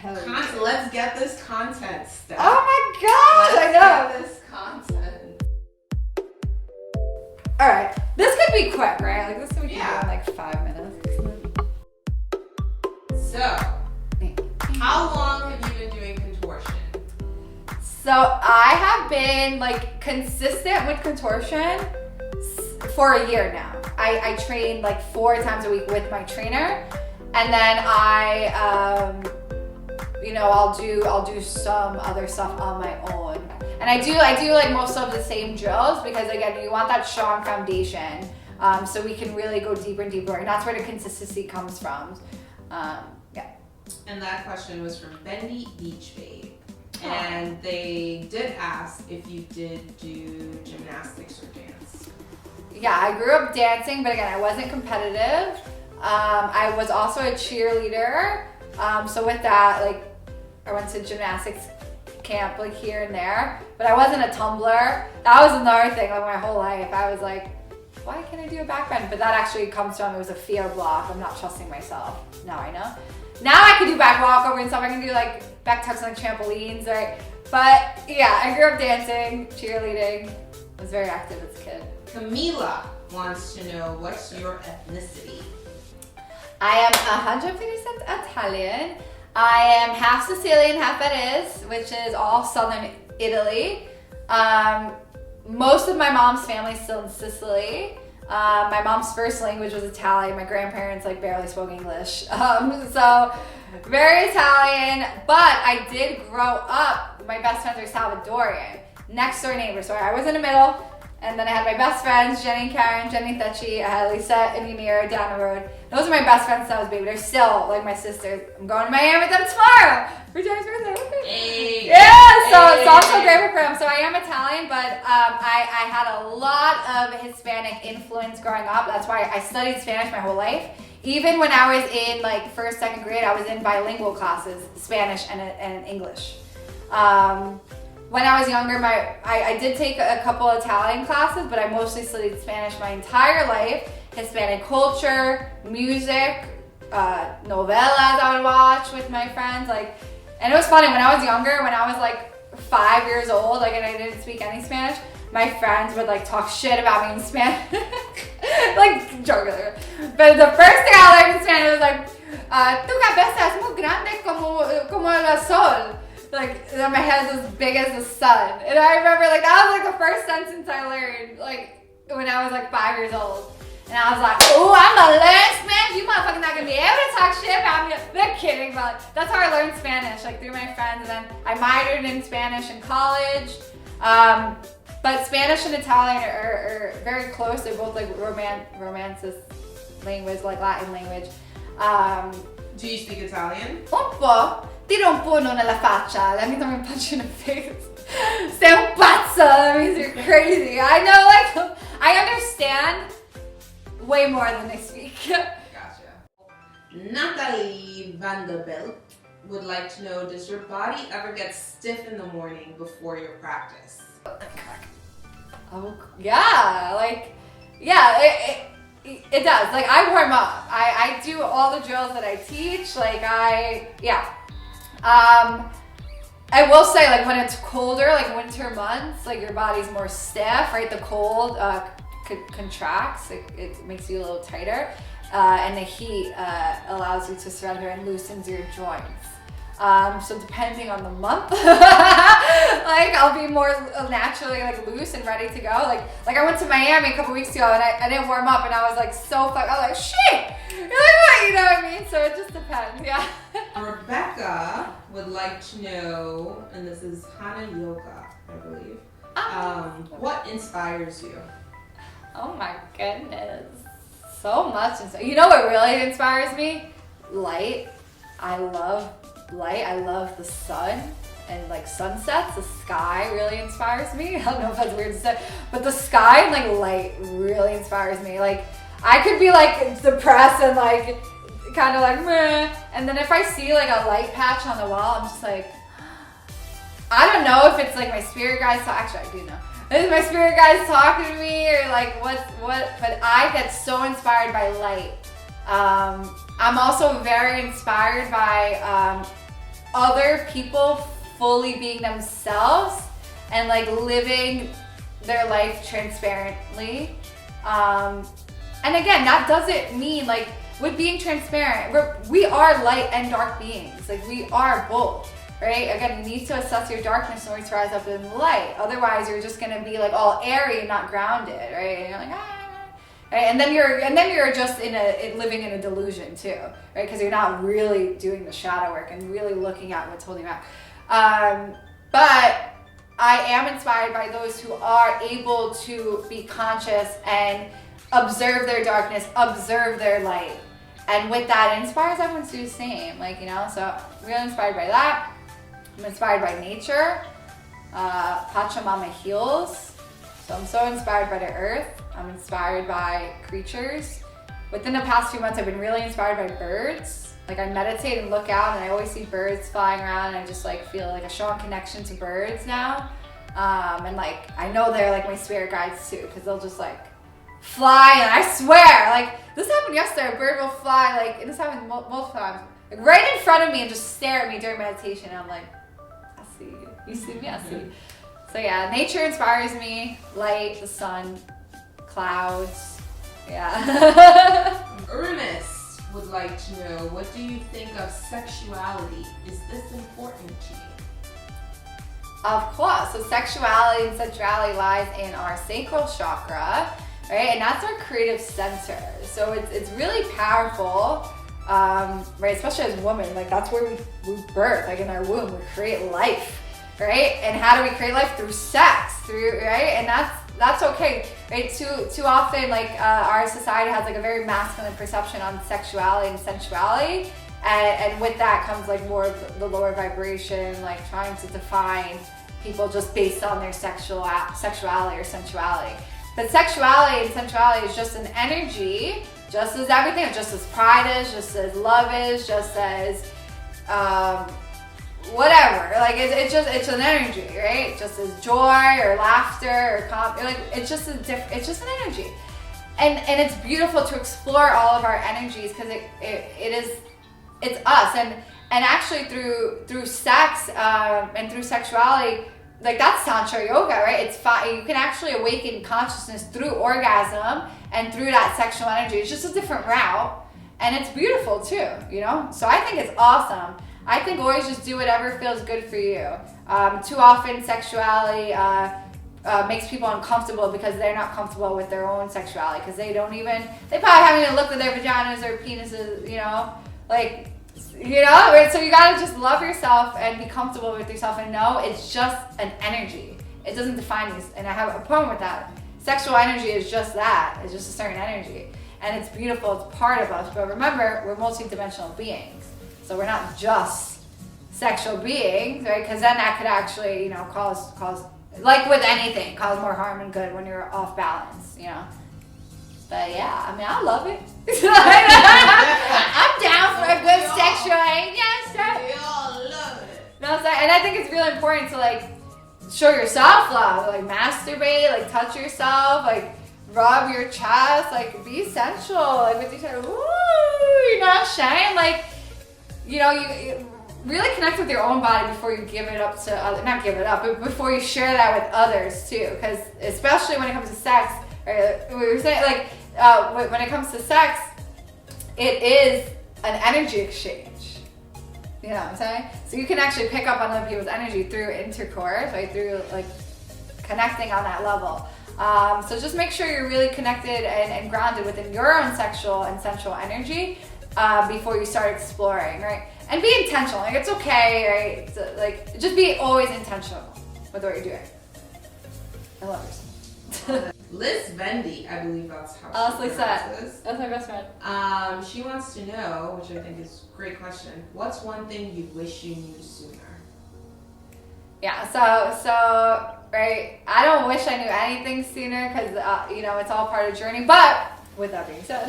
Let's get this content, Steph. Oh my gosh, I know. Let's get this content. All right, this could be quick, right? Like this could be Yeah. in like 5 minutes. So, how long have you been doing contortion? So I have been like consistent with contortion for a year now. I train like 4 times a week with my trainer, and then I'll do some other stuff on my own. And I do like most of the same drills because again, you want that strong foundation, so we can really go deeper and deeper, and that's where the consistency comes from. Yeah. And that question was from Bendy Beach Babe. And they did ask if you did do gymnastics or dance. Yeah, I grew up dancing, but again, I wasn't competitive. I was also a cheerleader. So with that, like, I went to gymnastics camp like here and there, but I wasn't a tumbler. That was another thing, like my whole life. I was like, why can't I do a back bend? But that actually comes from, it was a fear block. I'm not trusting myself. Now I know. Now I can do back walkover and stuff. I can do like back tucks on like trampolines, right? But yeah, I grew up dancing, cheerleading. I was very active as a kid. Camila wants to know, what's your ethnicity? I am 100% Italian. I am half Sicilian, half Venice, which is all southern Italy. Most of my mom's family is still in Sicily. My mom's first language was Italian. My grandparents like barely spoke English. So very Italian, but I did grow up, my best friends are Salvadorian, next door neighbors. So I was in the middle, and then I had my best friends, Jenny and Karen, Jenny Thechi. I had Lisa and Ymir down the road. Those are my best friends since I was a baby. They're still like my sisters. I'm going to Miami with them tomorrow for Jenny's birthday. Hey. Yeah, so it's also grateful for them. So I am Italian, but I had a lot of Hispanic influence growing up. That's why I studied Spanish my whole life. Even when I was in like 1st, 2nd grade, I was in bilingual classes, Spanish and English. When I was younger, I did take a couple Italian classes, but I mostly studied Spanish my entire life. Hispanic culture, music, novelas I would watch with my friends. And it was funny, when I was younger, when I was like 5 years old, and I didn't speak any Spanish, my friends would like talk shit about me in Spanish. Like, joke. But the first thing I learned in Spanish was like, tu cabeza es muy grande como el sol. Like, my head is as big as the sun. And I remember, like, that was like the first sentence I learned, like, when I was like 5 years old. And I was like, oh, I'm gonna learn Spanish. You motherfuckers not gonna be able to talk shit about me. They're kidding, but that's how I learned Spanish, like through my friends. And then I minored in Spanish in college. But Spanish and Italian are very close. They're both like romances language, like Latin language. Do you speak Italian? Un po'. Tira un pugno nella faccia. That means I'm gonna punch you in the face. Sei un pazzo. That means you're crazy. I know, like, I understand way more than I speak. Gotcha. Natalie Vanderbilt would like to know, does your body ever get stiff in the morning before your practice? Oh, yeah. It does. Like, I warm up. I do all the drills that I teach. I will say, like, when it's colder, like winter months, like your body's more stiff, right? The cold contracts, it makes you a little tighter, and the heat allows you to surrender and loosens your joints. So depending on the month, like I'll be more naturally like loose and ready to go. Like I went to Miami a couple weeks ago and I didn't warm up and I was like I was like, shit! You're like, what? You know what I mean? So it just depends, yeah. Rebecca would like to know, and this is Hana Yoga, I believe. What inspires you? Oh my goodness. So much. You know what really inspires me? Light. I love light. I love the sun and like sunsets. The sky really inspires me. I don't know if that's weird to say, but the sky and like light really inspires me. Like I could be like depressed and like kind of like meh, and then if I see like a light patch on the wall, I'm just like, I don't know if it's like my spirit guides. Actually, I do know. Is my spirit guides talking to me or like what? But I get so inspired by light. I'm also very inspired by other people fully being themselves and like living their life transparently. And again, that doesn't mean like with being transparent, we are light and dark beings. Like we are both, right? Again, you need to assess your darkness in order to rise up in the light. Otherwise, you're just gonna be like all airy and not grounded, right? And you're like, right? And then you're just living in a delusion too, right? Because you're not really doing the shadow work and really looking at what's holding you back. But I am inspired by those who are able to be conscious and observe their darkness, observe their light. And with that, it inspires everyone to do the same. Like, you know, so I'm really inspired by that. I'm inspired by nature. Pachamama heals. So I'm so inspired by the earth. I'm inspired by creatures. Within the past few months, I've been really inspired by birds. Like I meditate and look out and I always see birds flying around and I just like feel like a strong connection to birds now. And like, I know they're like my spirit guides too, because they'll just like fly, and I swear, like this happened yesterday, a bird will fly, like, and this happened multiple times, like right in front of me and just stare at me during meditation, and I'm like, I see you. You see me, I see you. So yeah, nature inspires me, light, the sun, clouds, yeah. Ernest would like to know, what do you think of sexuality? Is this important to you? Of course, so sexuality and sensuality lies in our sacral chakra, right? And that's our creative center. So it's really powerful, right? Especially as women, like that's where we birth, like in our womb, we create life, right? And how do we create life? Through sex, right? And that's okay, right? Too often, like our society has like a very masculine perception on sexuality and sensuality. And with that comes like more of the lower vibration, like trying to define people just based on their sexuality or sensuality. But sexuality and sensuality is just an energy, just as everything, just as pride is, just as love is, just as whatever. Like it's an energy, right? Just as joy or laughter or like it's just an energy, and it's beautiful to explore all of our energies because it's us, and actually through sex and through sexuality. Like that's Tantra yoga, right? You can actually awaken consciousness through orgasm and through that sexual energy. It's just a different route, and it's beautiful too, you know? So I think it's awesome. I think always just do whatever feels good for you. Too often sexuality makes people uncomfortable because they're not comfortable with their own sexuality because they probably haven't even looked at their vaginas or penises, you know? Like, you know, so you gotta just love yourself and be comfortable with yourself and know it's just an energy. It doesn't define you, and I have a problem with that. Sexual energy is just that. It's just a certain energy, and it's beautiful. It's part of us. But remember, we're multidimensional beings, so we're not just sexual beings, right? Because then that could actually, you know, cause like with anything, cause more harm than good when you're off balance, you know. But yeah, I mean, I love it. I'm down for a good sexual, yes, sir. We all love it. No, and I think it's really important to like show yourself love, like masturbate, like touch yourself, like rub your chest, like be sensual, like with each other. Ooh, you know, shine, like you know, you really connect with your own body before you give it up to others. Not give it up, but before you share that with others too, because especially when it comes to sex. We were saying, like, when it comes to sex, it is an energy exchange. You know what I'm saying? So you can actually pick up on other people's energy through intercourse, right? Through like connecting on that level. So just make sure you're really connected and grounded within your own sexual and sensual energy before you start exploring, right? And be intentional. Like it's okay, right? So, like just be always intentional with what you're doing. I love yourself. Liz Vendy, I believe that's how she Lisa. pronounces. That's my best friend. She wants to know, which I think is a great question, what's one thing you wish you knew sooner? Yeah, so right, I don't wish I knew anything sooner because, you know, it's all part of the journey. But with that being said,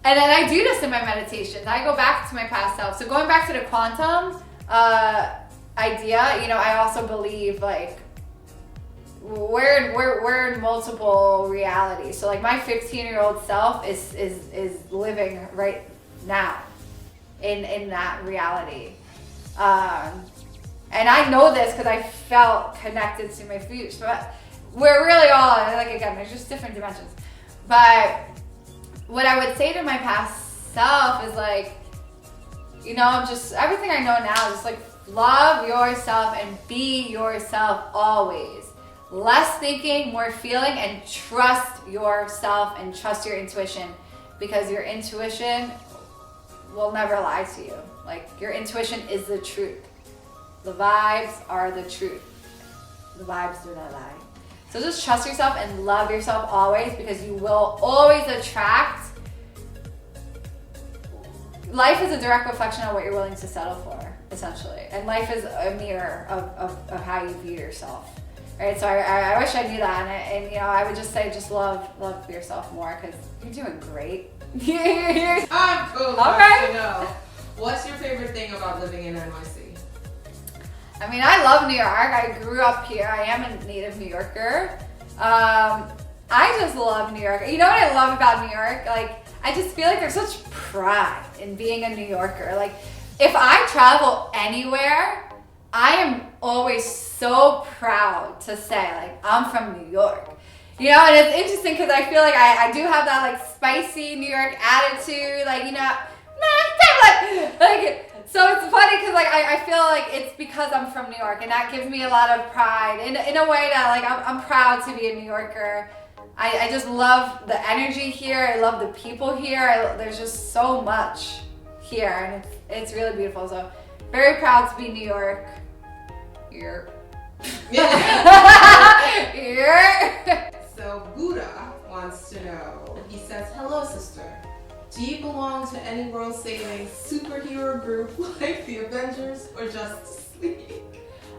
and then I do this in my meditations. I go back to my past self. So going back to the quantum idea, you know, I also believe like, we're in multiple realities. So like my 15-year-old self is living right now in that reality. And I know this because I felt connected to my future. But we're really all, like again, there's just different dimensions. But what I would say to my past self is like, you know, just everything I know now, just like love yourself and be yourself always. Less thinking, more feeling, and trust yourself and trust your intuition, because your intuition will never lie to you. Like, your intuition is the truth. The vibes are the truth. The vibes do not lie. So just trust yourself and love yourself always, because you will always attract. Life is a direct reflection of what you're willing to settle for, essentially. And life is a mirror of how you view yourself. Right? So I wish I knew that. And you know, I would just say, just love yourself more, because you're doing great. I'm cool. All right. To know. What's your favorite thing about living in NYC? I mean, I love New York. I grew up here. I am a native New Yorker. I just love New York. You know what I love about New York? Like, I just feel like there's such pride in being a New Yorker. Like, if I travel anywhere, I am always so proud to say, like, I'm from New York. You know, and it's interesting because I feel like I do have that, like, spicy New York attitude. Like, you know, like so it's funny because, like, I feel like it's because I'm from New York, and that gives me a lot of pride in a way that, like, I'm proud to be a New Yorker. I just love the energy here. I love the people here. There's just so much here, and it's really beautiful. So very proud to be New York. Here. Here. So Buddha wants to know, he says, hello sister, do you belong to any world-saving superhero group like the Avengers or Justice League?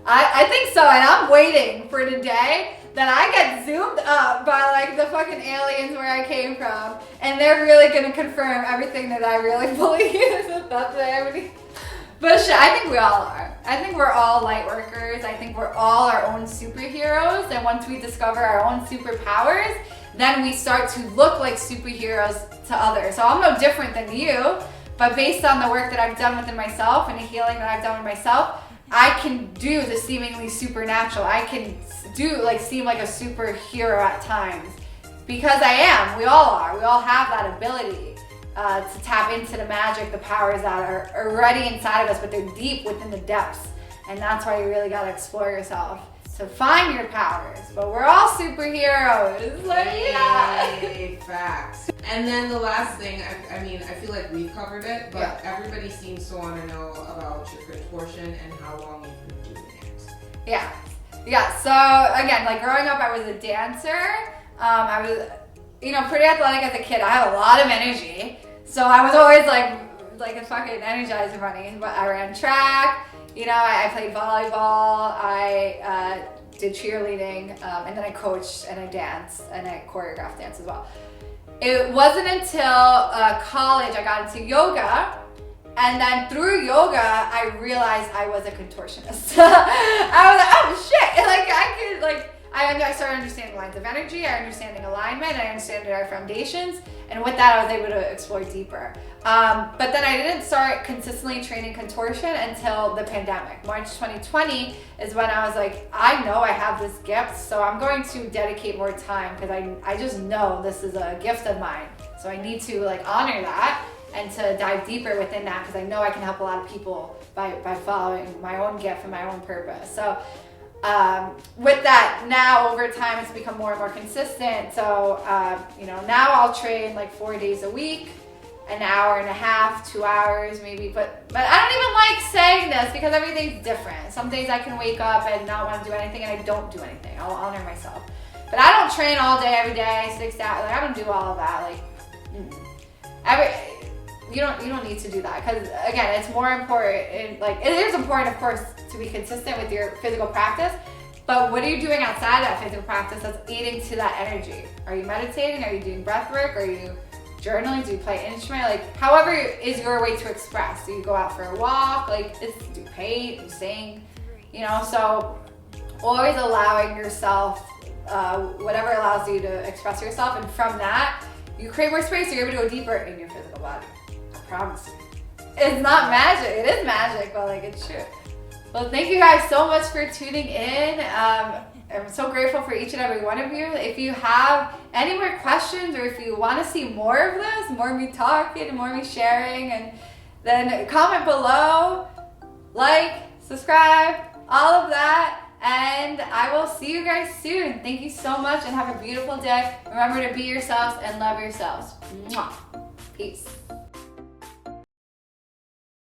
I think so, and I'm waiting for the day that I get zoomed up by, like, the fucking aliens where I came from, and they're really gonna confirm everything that I really believe. That's everything. But shit, I think we all are. I think we're all light workers. I think we're all our own superheroes, and once we discover our own superpowers, then we start to look like superheroes to others. So I'm no different than you, but based on the work that I've done within myself and the healing that I've done with myself, I can do the seemingly supernatural. I can do, like, seem like a superhero at times, because I am. We all are. We all have that ability to tap into the magic, the powers that are already inside of us, but they're deep within the depths. And that's why you really gotta explore yourself to find your powers. But we're all superheroes. Like, yeah. Facts. And then the last thing, I mean, I feel like we've covered it, but everybody seems to want to know about your contortion and how long you've been doing it. Yeah. So again, like, growing up, I was a dancer. I was, you know, pretty athletic as a kid. I had a lot of energy. So I was always like a fucking Energizer bunny. But I ran track, you know, I played volleyball, I did cheerleading, and then I coached and I danced and I choreographed dance as well. It wasn't until college I got into yoga, and then through yoga I realized I was a contortionist. I was like, oh shit, like, I could, like, I started understanding lines of energy, I understanding alignment, I understood our foundations, and with that I was able to explore deeper. But then I didn't start consistently training contortion until the pandemic. March 2020 is when I was like, I know I have this gift, so I'm going to dedicate more time, because I just know this is a gift of mine. So I need to, like, honor that and to dive deeper within that, because I know I can help a lot of people by following my own gift and my own purpose. So with that, now over time it's become more and more consistent. So you know, now I'll train like 4 days a week, an hour and a half, 2 hours maybe, but I don't even like saying this because everything's different. Some days I can wake up and not want to do anything, and I don't do anything. I'll honor myself, but I don't train all day every day, 6 hours. Like, I don't do all of that. Like, you don't need to do that, because again, it's more important. Like, it is important, of course, to be consistent with your physical practice, but what are you doing outside that physical practice that's aiding to that energy? Are you meditating? Are you doing breath work? Are you journaling? Do you play an instrument? Like, however is your way to express. Do you go out for a walk? Like, do you paint? Do you sing? You know, so always allowing yourself whatever allows you to express yourself, and from that you create more space, so you're able to go deeper in your physical body. I promise you. It's not magic. It is magic, but like it's true. Well, thank you guys so much for tuning in. I'm so grateful for each and every one of you. If you have any more questions or if you want to see more of this, more me talking, more me sharing, and then comment below, like, subscribe, all of that. And I will see you guys soon. Thank you so much and have a beautiful day. Remember to be yourselves and love yourselves. Mwah. Peace.